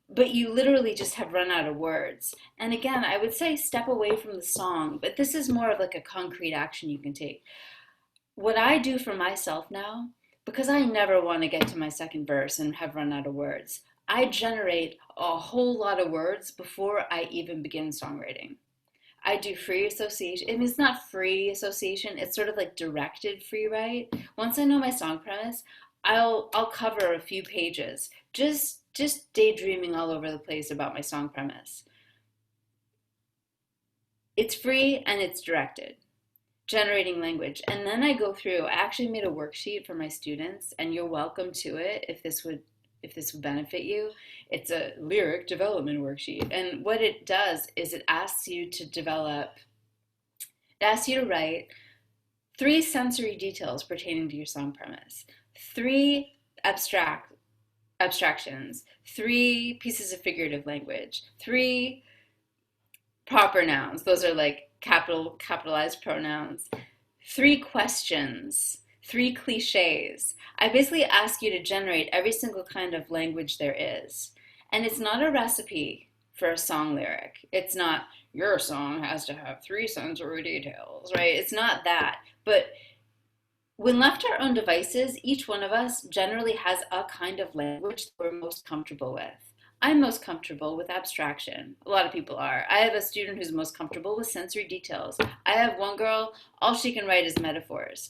but you literally just have run out of words. And again, I would say step away from the song, but this is more of like a concrete action you can take. What I do for myself now, because I never want to get to my second verse and have run out of words, I generate a whole lot of words before I even begin songwriting. I do free association. I mean, it's not free association. It's sort of like directed free write. Once I know my song premise, I'll cover a few pages, just daydreaming all over the place about my song premise. It's free and it's directed, generating language. And then I go through, I actually made a worksheet for my students, and you're welcome to it if this would benefit you. It's a lyric development worksheet. And what it does is it asks you to write 3 sensory details pertaining to your song premise, 3 abstractions, 3 pieces of figurative language, 3 proper nouns. Those are like capitalized pronouns. 3 questions, 3 cliches. I basically ask you to generate every single kind of language there is. And it's not a recipe for a song lyric. It's not, your song has to have 3 sensory details, right? It's not that. But when left to our own devices, each one of us generally has a kind of language that we're most comfortable with. I'm most comfortable with abstraction. A lot of people are. I have a student who's most comfortable with sensory details. I have one girl, all she can write is metaphors.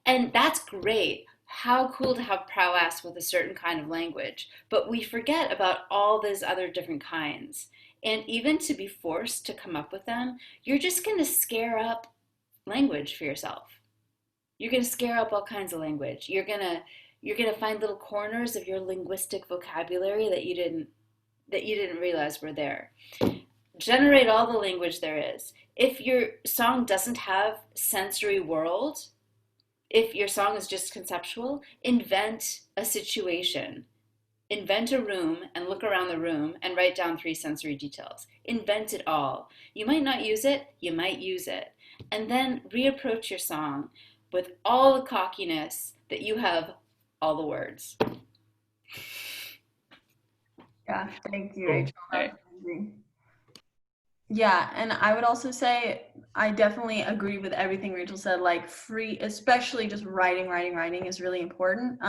And that's great. How cool to have prowess with a certain kind of language. But we forget about all those other different kinds. And even to be forced to come up with them, you're just going to scare up language for yourself. You're going to scare up all kinds of language. You're going to find little corners of your linguistic vocabulary that you didn't realize were there. Generate all the language there is. If your song doesn't have sensory world, if your song is just conceptual, invent a situation. Invent a room and look around the room and write down 3 sensory details. Invent it all. You might not use it, you might use it. And then reapproach your song with all the cockiness that you have all the words. Yeah, thank you, Cool. Rachel. That was amazing. Yeah, and I would also say I definitely agree with everything Rachel said. Like free, especially just writing is really important.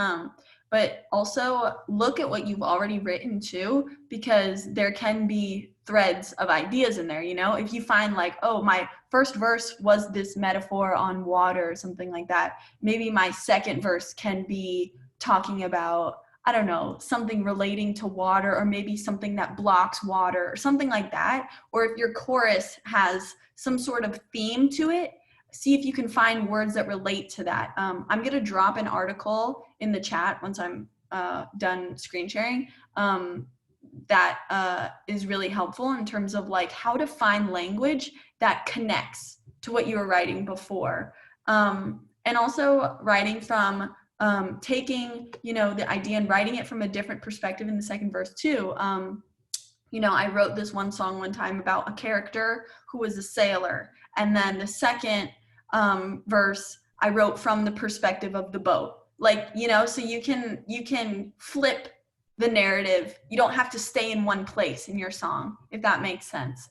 But also look at what you've already written too, because there can be threads of ideas in there. You know, if you find like, oh, my first verse was this metaphor on water or something like that, maybe my second verse can be talking about, I don't know, something relating to water, or maybe something that blocks water or something like that. Or if your chorus has some sort of theme to it, see if you can find words that relate to that. I'm going to drop an article in the chat once I'm done screen sharing that is really helpful in terms of like how to find language that connects to what you were writing before. And also writing from taking, you know, the idea and writing it from a different perspective in the second verse too. You know, I wrote this one song one time about a character who was a sailor, and then the second verse I wrote from the perspective of the boat. Like, you know, so you can flip the narrative. You don't have to stay in one place in your song, if that makes sense.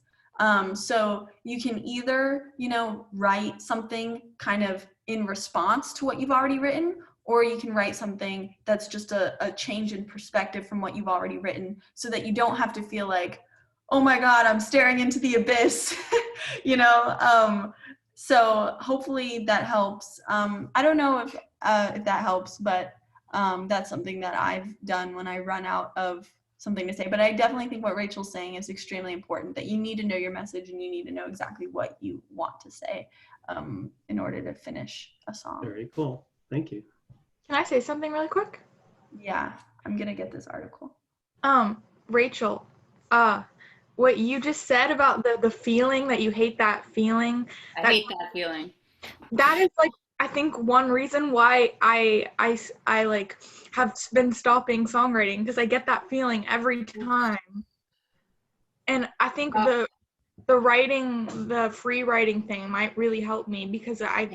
So you can either, you know, write something kind of in response to what you've already written, or you can write something that's just a change in perspective from what you've already written, so that you don't have to feel like, oh my God, I'm staring into the abyss, you know? So hopefully that helps. I don't know if that helps, but that's something that I've done when I run out of something to say. But I definitely think what Rachel's saying is extremely important, that you need to know your message and you need to know exactly what you want to say in order to finish a song. Very cool. Thank you. Can I say something really quick? Yeah, I'm gonna get this article. Rachel, what you just said about the feeling that you hate that feeling. I hate that feeling. That is like, I think one reason why I like have been stopping songwriting, because I get that feeling every time. And I think the writing, the free writing thing might really help me, because I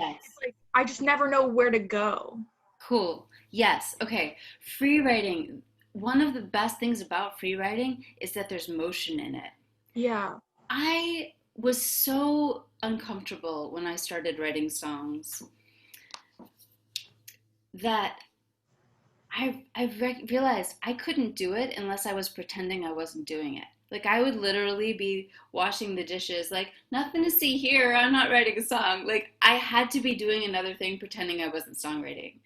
just never know where to go. Cool. Yes. Okay. Free writing. One of the best things about free writing is that there's motion in it. Yeah. I was so uncomfortable when I started writing songs that I realized I couldn't do it unless I was pretending I wasn't doing it. Like I would literally be washing the dishes, like nothing to see here. I'm not writing a song. Like I had to be doing another thing, pretending I wasn't songwriting.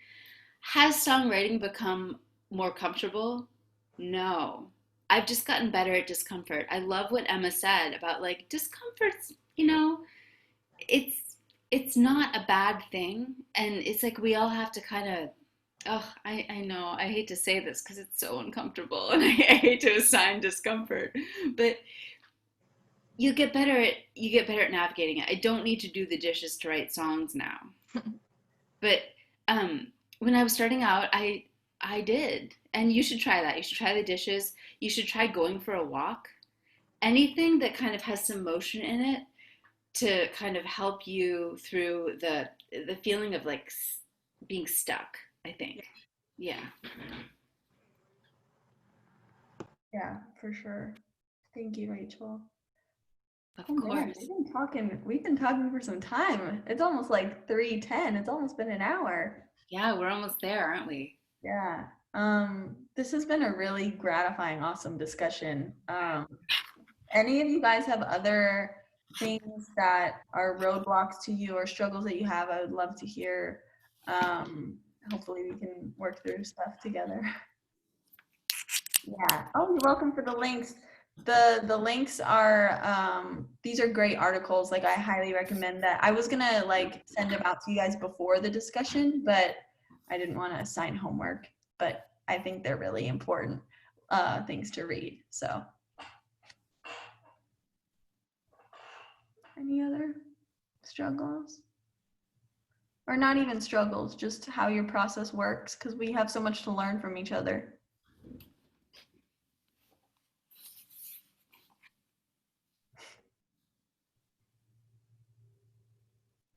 Has songwriting become more comfortable? No. I've just gotten better at discomfort. I love what Emma said about like discomfort's, it's not a bad thing. And it's like we all have to kind of, oh, I know, I hate to say this because it's so uncomfortable and I hate to assign discomfort, but you get better at navigating it. I don't need to do the dishes to write songs now. But when I was starting out, I did. And you should try that. You should try the dishes. You should try going for a walk. Anything that kind of has some motion in it to kind of help you through the feeling of like being stuck, I think. Yeah. Yeah, for sure. Thank you, Rachel. Of Oh man, course. we've been talking for some time. It's almost like 3:10. It's almost been an hour. Yeah, we're almost there, aren't we? Yeah. This has been a really gratifying, awesome discussion. Any of you guys have other things that are roadblocks to you or struggles that you have? I would love to hear. Hopefully we can work through stuff together. Yeah. Oh, you're welcome for the links. The links are these are great articles. Like I highly recommend that. I was gonna like send them out to you guys before the discussion, but I didn't want to assign homework. But I think they're really important things to read. So any other struggles? Or not even struggles, just how your process works, because we have so much to learn from each other.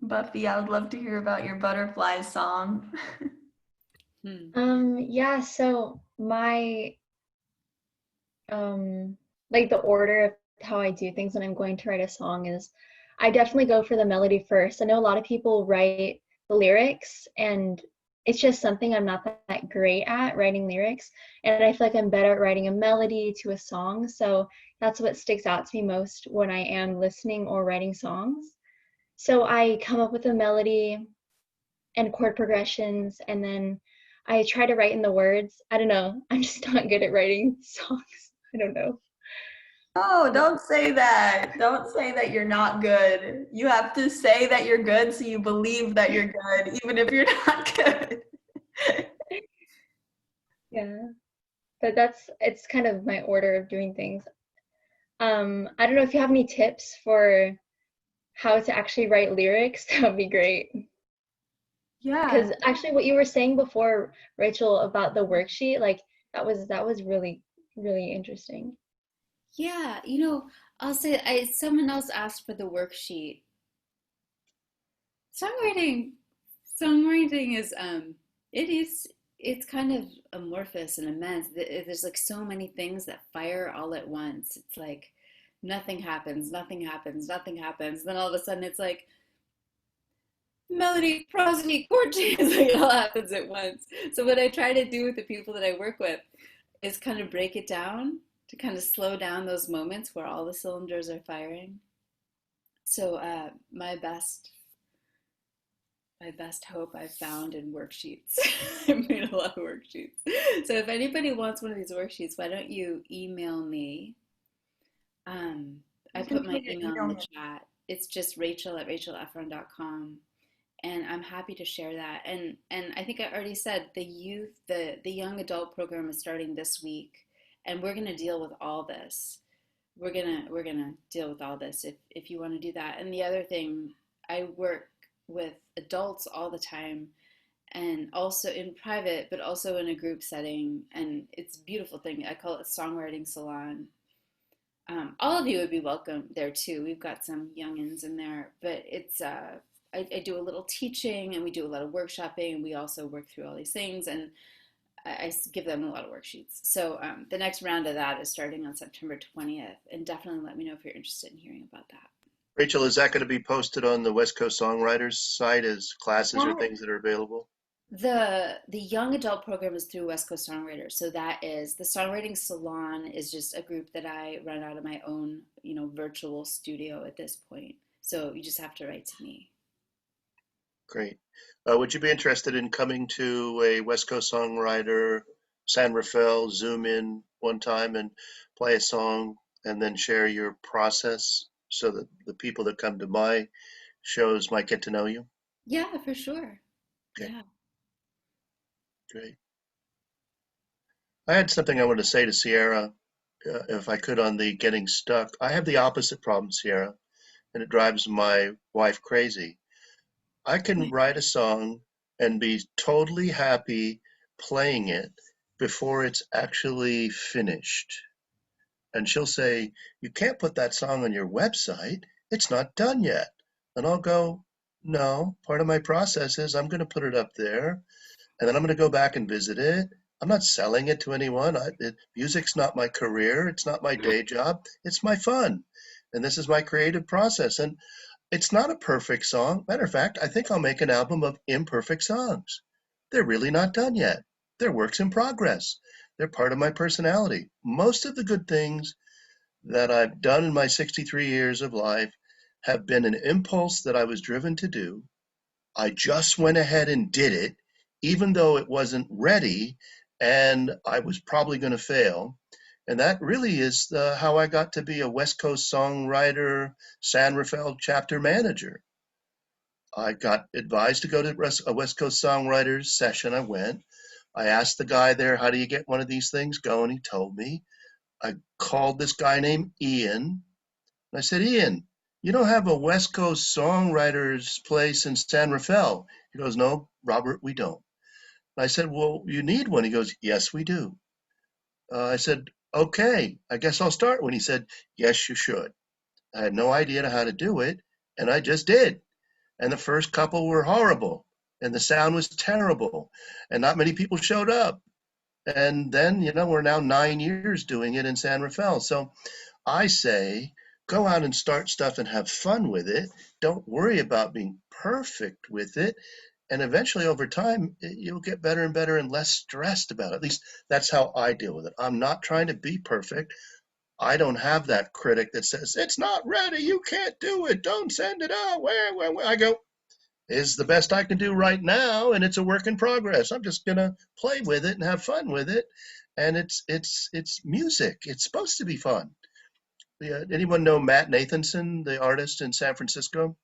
Buffy, I would love to hear about your butterflies song. Yeah, so my like the order of how I do things when I'm going to write a song is I definitely go for the melody first. I know a lot of people write the lyrics, and it's just something I'm not that great at, writing lyrics, and I feel like I'm better at writing a melody to a song. So that's what sticks out to me most when I am listening or writing songs. So I come up with a melody and chord progressions, and then I try to write in the words. I don't know. I'm just not good at writing songs. I don't know. Oh, don't say that. Don't say that you're not good. You have to say that you're good so you believe that you're good, even if you're not good. Yeah. But it's kind of my order of doing things. I don't know if you have any tips for how to actually write lyrics. That would be great. Yeah. Because actually what you were saying before, Rachel, about the worksheet, like that was really, really interesting. Yeah, I'll say someone else asked for the worksheet. Songwriting songwriting is it's kind of amorphous and immense. There's like so many things that fire all at once. It's like nothing happens, nothing happens, nothing happens. Then all of a sudden it's like melody, prosody, chord changes, like it all happens at once. So what I try to do with the people that I work with is kind of break it down to kind of slow down those moments where all the cylinders are firing. So my best hope I've found in worksheets. I've made a lot of worksheets. So if anybody wants one of these worksheets, why don't you email me? I put my email in the chat. It's just rachel@rachelefron.com. And I'm happy to share that. And I think I already said the young adult program is starting this week, and we're going to deal with all this. We're gonna deal with all this if you want to do that. And the other thing, I work with adults all the time, and also in private, but also in a group setting. And it's a beautiful thing. I call it a songwriting salon. All of you would be welcome there too. We've got some youngins in there, but it's I do a little teaching, and we do a lot of workshopping, and we also work through all these things, and I give them a lot of worksheets. So the next round of that is starting on September 20th, and definitely let me know if you're interested in hearing about that. Rachel, is that going to be posted on the West Coast Songwriters site as classes or things that are available? The young adult program is through West Coast Songwriters. So that is the Songwriting Salon is just a group that I run out of my own, virtual studio at this point. So you just have to write to me. Great. Would you be interested in coming to a West Coast Songwriter San Rafael Zoom in one time and play a song and then share your process so that the people that come to my shows might get to know you? Yeah, for sure. Okay. Yeah. Great. I had something I wanted to say to Sierra, if I could, on the getting stuck. I have the opposite problem, Sierra, and it drives my wife crazy. I can write a song and be totally happy playing it before it's actually finished. And she'll say, "You can't put that song on your website. It's not done yet." And I'll go, "No, part of my process is I'm going to put it up there and then I'm going to go back and visit it. I'm not selling it to anyone. Music's not my career. It's not my day job. It's my fun. And this is my creative process. And it's not a perfect song. Matter of fact, I think I'll make an album of imperfect songs. They're really not done yet. They're works in progress. They're part of my personality. Most of the good things that I've done in my 63 years of life have been an impulse that I was driven to do. I just went ahead and did it, even though it wasn't ready and I was probably going to fail. And that really is how I got to be a West Coast songwriter, San Rafael chapter manager. I got advised to go to a West Coast songwriters session. I went. I asked the guy there, "How do you get one of these things going?" He told me. I called this guy named Ian. And I said, "Ian, you don't have a West Coast songwriters place in San Rafael?" He goes, "No, Robert, we don't." And I said, "Well, you need one." He goes, "Yes, we do." I said, "Okay, I guess I'll start one." He said, "Yes, you should." I had no idea how to do it, and I just did. And the first couple were horrible, and the sound was terrible, and not many people showed up. And then, we're now 9 years doing it in San Rafael. So I say, go out and start stuff and have fun with it. Don't worry about being perfect with it. And eventually, over time, you'll get better and better and less stressed about it. At least that's how I deal with it. I'm not trying to be perfect. I don't have that critic that says, "It's not ready. You can't do it. Don't send it out." Where? I go, "Is the best I can do right now, and it's a work in progress. I'm just gonna play with it and have fun with it." And it's music. It's supposed to be fun. Yeah, anyone know Matt Nathanson, the artist in San Francisco?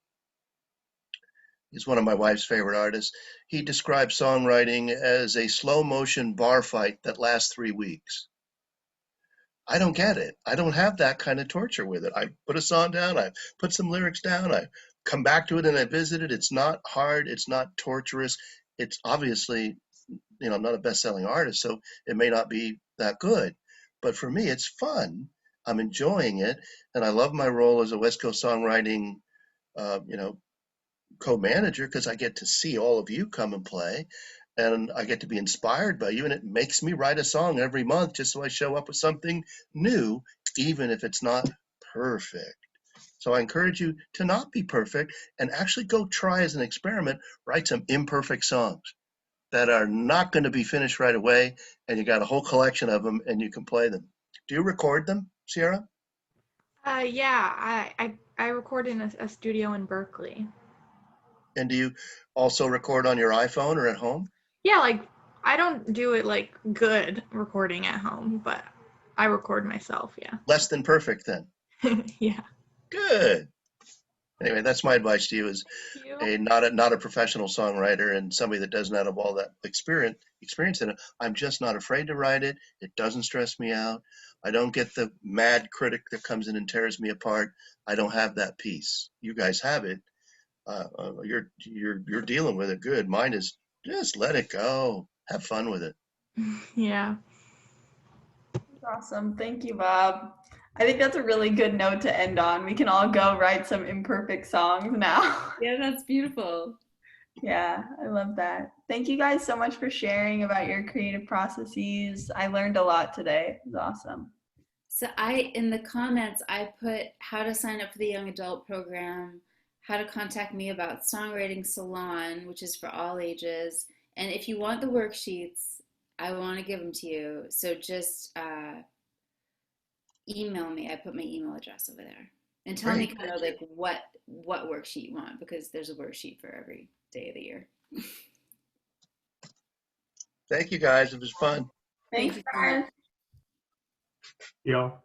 He's one of my wife's favorite artists. He describes songwriting as a slow motion bar fight that lasts 3 weeks. I don't get it. I don't have that kind of torture with it. I put a song down, I put some lyrics down, I come back to it and I visit it. It's not hard, it's not torturous. It's obviously, I'm not a best-selling artist, so it may not be that good. But for me, it's fun. I'm enjoying it, and I love my role as a West Coast songwriting, uh, you know, co-manager because I get to see all of you come and play, and I get to be inspired by you, and it makes me write a song every month just so I show up with something new, even if it's not perfect. So I encourage you to not be perfect and actually go try as an experiment, write some imperfect songs that are not going to be finished right away, and you got a whole collection of them and you can play them. Do you record them, Sierra? Yeah, I record in a studio in Berkeley. And do you also record on your iPhone or at home? Yeah, like I don't do it like good recording at home, but I record myself, yeah. Less than perfect then. Yeah. Good. Anyway, that's my advice to you as not a professional songwriter and somebody that doesn't have all that experience in it. I'm just not afraid to write it. It doesn't stress me out. I don't get the mad critic that comes in and tears me apart. I don't have that peace. You guys have it. You're dealing with it good. Mine is just let it go. Have fun with it. Yeah. Awesome. Thank you, Bob. I think that's a really good note to end on. We can all go write some imperfect songs now. Yeah, that's beautiful. Yeah, I love that. Thank you guys so much for sharing about your creative processes. I learned a lot today. It was awesome. So in the comments, I put how to sign up for the young adult program, how to contact me about Songwriting Salon, which is for all ages, And if you want the worksheets, I want to give them to you. So just email me. I put my email address over there. And tell me Great. kind of like what worksheet you want, because there's a worksheet for every day of the year. Thank you guys. It was fun. Thank Thanks, you so Brian. much. Y'all.